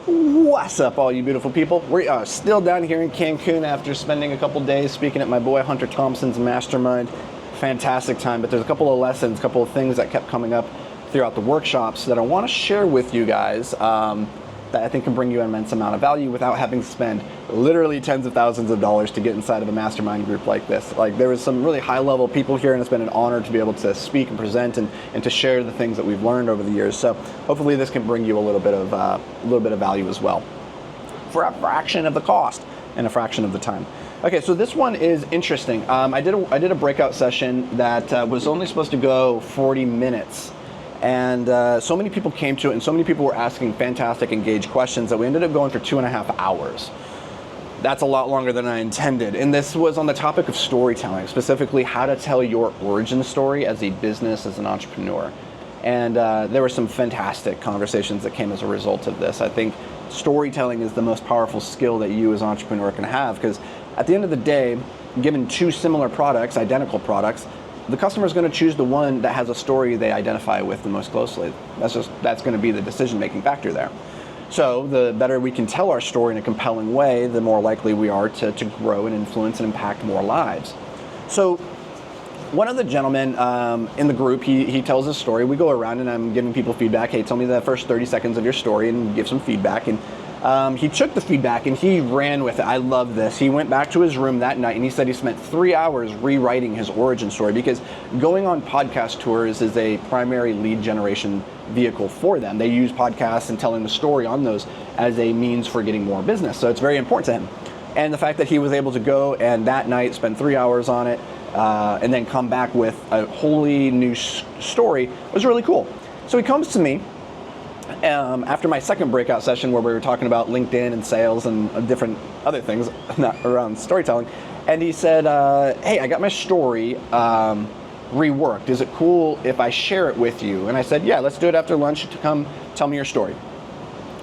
What's up, all you beautiful people? We are still down here in Cancun after spending a couple days speaking at my boy Hunter Thompson's mastermind. Fantastic time, but there's a couple of lessons, a couple of things that kept coming up throughout the workshops that I want to share with you guys that I think can bring you an immense amount of value without having to spend literally tens of thousands of dollars to get inside of a mastermind group like this. Like, there was some really high-level people here, and it's been an honor to be able to speak and present and to share the things that we've learned over the years. So hopefully this can bring you a little bit of value as well, for a fraction of the cost and a fraction of the time. Okay, so this one is interesting. I did a breakout session that was only supposed to go 40 minutes. And so many people came to it, and so many people were asking fantastic, engaged questions that we ended up going for 2.5 hours. That's a lot longer than I intended. And this was on the topic of storytelling, specifically how to tell your origin story as a business, as an entrepreneur. And there were some fantastic conversations that came as a result of this. I think storytelling is the most powerful skill that you as an entrepreneur can have, because at the end of the day, given two similar products, identical products, the customer is going to choose the one that has a story they identify with the most closely. That's going to be the decision-making factor there. So the better we can tell our story in a compelling way, the more likely we are to grow and influence and impact more lives. So one of the gentlemen in the group, he tells his story. We go around and I'm giving people feedback. Hey, tell me the first 30 seconds of your story and give some feedback. And he took the feedback and he ran with it. I love this. He went back to his room that night and he said he spent 3 hours rewriting his origin story, because going on podcast tours is a primary lead generation vehicle for them. They use podcasts and telling the story on those as a means for getting more business. So it's very important to him. And the fact that he was able to go and that night spend 3 hours on it and then come back with a wholly new story was really cool. So he comes to me after my second breakout session where we were talking about LinkedIn and sales and different other things, not around storytelling, and he said, hey, I got my story reworked. Is it cool if I share it with you? And I said, yeah, let's do it after lunch. To come tell me your story.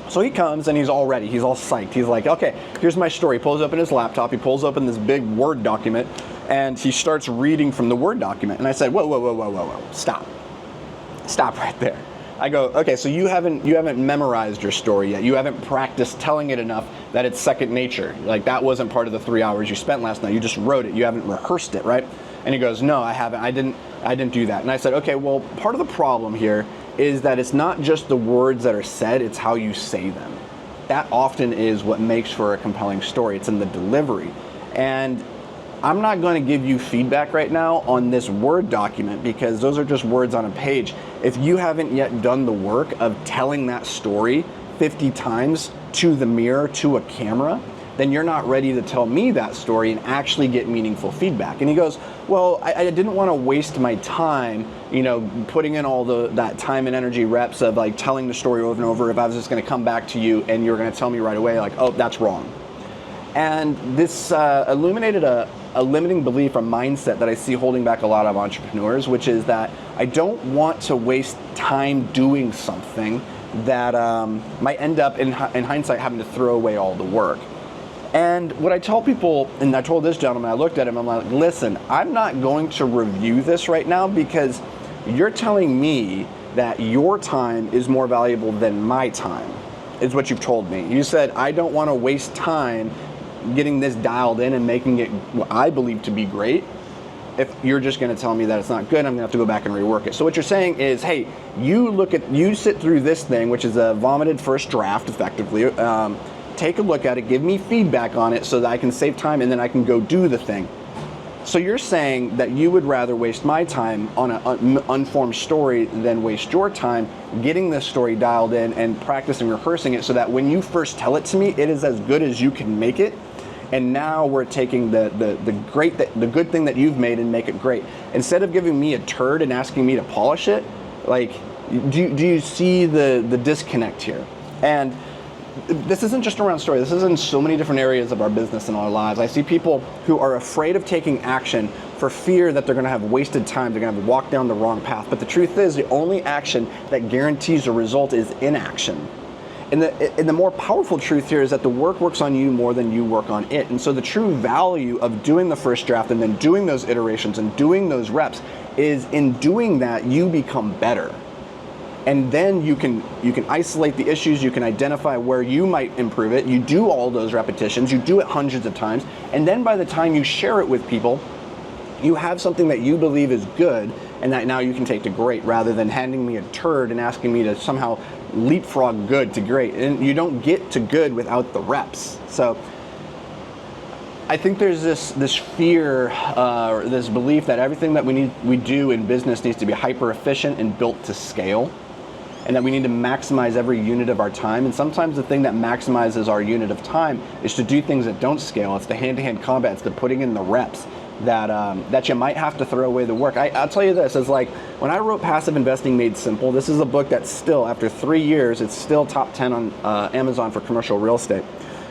So he comes and he's all ready. He's all psyched. He's like, okay, here's my story. He pulls open his laptop. He pulls open this big Word document and he starts reading from the Word document. And I said, whoa, stop right there. I go, okay, so you haven't memorized your story yet. You haven't practiced telling it enough that it's second nature. Like, that wasn't part of the 3 hours you spent last night. You just wrote it. You haven't rehearsed it, right? And he goes, no, I haven't. I didn't do that. And I said, okay, well, part of the problem here is that it's not just the words that are said, it's how you say them. That often is what makes for a compelling story. It's in the delivery. And I'm not going to give you feedback right now on this Word document, because those are just words on a page. If you haven't yet done the work of telling that story 50 times to the mirror, to a camera, then you're not ready to tell me that story and actually get meaningful feedback. And he goes, well, I didn't want to waste my time, putting in all that time and energy reps of like telling the story over and over, if I was just going to come back to you and you're going to tell me right away, like, oh, that's wrong. And this illuminated a limiting belief or mindset that I see holding back a lot of entrepreneurs, which is that I don't want to waste time doing something that might end up in hindsight having to throw away all the work. And what I tell people, and I told this gentleman, I looked at him, I'm like, listen, I'm not going to review this right now, because you're telling me that your time is more valuable than my time, is what you've told me. You said, I don't want to waste time getting this dialed in and making it what I believe to be great. If you're just going to tell me that it's not good, I'm going to have to go back and rework it. So what you're saying is, hey, you sit through this thing, which is a vomited first draft, effectively. Take a look at it, give me feedback on it so that I can save time and then I can go do the thing. So you're saying that you would rather waste my time on an unformed story than waste your time getting this story dialed in and practicing rehearsing it, so that when you first tell it to me, it is as good as you can make it. And now we're taking the good thing that you've made and make it great. Instead of giving me a turd and asking me to polish it, like, do you see the disconnect here? And this isn't just around story. This is in so many different areas of our business and our lives. I see people who are afraid of taking action for fear that they're going to have wasted time. They're going to walk down the wrong path. But the truth is, the only action that guarantees a result is inaction. And the more powerful truth here is that the work works on you more than you work on it. And so the true value of doing the first draft and then doing those iterations and doing those reps is, in doing that, you become better. And then you can isolate the issues, you can identify where you might improve it. You do all those repetitions, you do it hundreds of times, and then by the time you share it with people, you have something that you believe is good and that now you can take to great, rather than handing me a turd and asking me to somehow leapfrog good to great. And you don't get to good without the reps. So I think there's this fear, this belief that everything that we do in business needs to be hyper efficient and built to scale, and that we need to maximize every unit of our time. And sometimes the thing that maximizes our unit of time is to do things that don't scale. It's the hand-to-hand combat. It's the putting in the reps that you might have to throw away the work. I'll tell you this, it's like when I wrote Passive Investing Made Simple, this is a book that's still, after 3 years, it's still top 10 on Amazon for commercial real estate.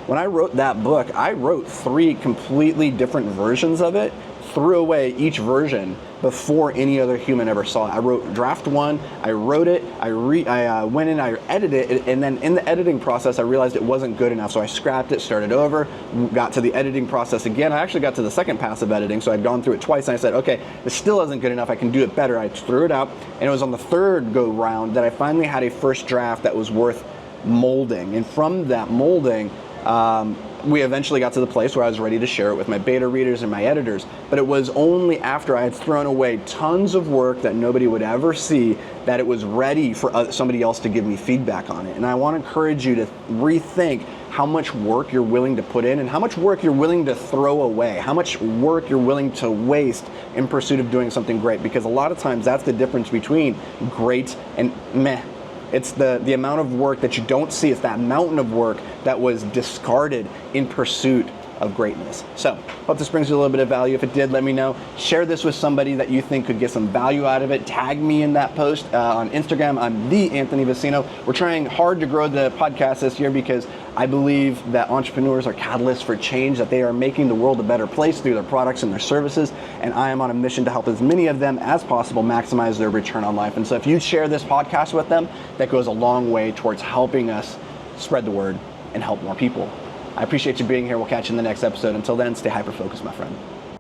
When I wrote that book, I wrote 3 completely different versions of it, threw away each version before any other human ever saw it. I wrote draft 1, I wrote it, I went in, I edited it, and then in the editing process, I realized it wasn't good enough, so I scrapped it, started over, got to the editing process again. I actually got to the second pass of editing, so I'd gone through it twice, and I said, okay, this still isn't good enough, I can do it better. I threw it out, and it was on the third go round that I finally had a first draft that was worth molding. And from that molding, we eventually got to the place where I was ready to share it with my beta readers and my editors. But it was only after I had thrown away tons of work that nobody would ever see that it was ready for somebody else to give me feedback on it. And I want to encourage you to rethink how much work you're willing to put in and how much work you're willing to throw away, how much work you're willing to waste in pursuit of doing something great. Because a lot of times that's the difference between great and meh. It's the amount of work that you don't see. It's that mountain of work that was discarded in pursuit of greatness. So, hope this brings you a little bit of value. If it did, let me know. Share this with somebody that you think could get some value out of it. Tag me in that post on Instagram. I'm the Anthony Vicino. We're trying hard to grow the podcast this year because I believe that entrepreneurs are catalysts for change, that they are making the world a better place through their products and their services, and I am on a mission to help as many of them as possible maximize their return on life. And so if you share this podcast with them, that goes a long way towards helping us spread the word and help more people. I appreciate you being here. We'll catch you in the next episode. Until then, stay hyper-focused, my friend.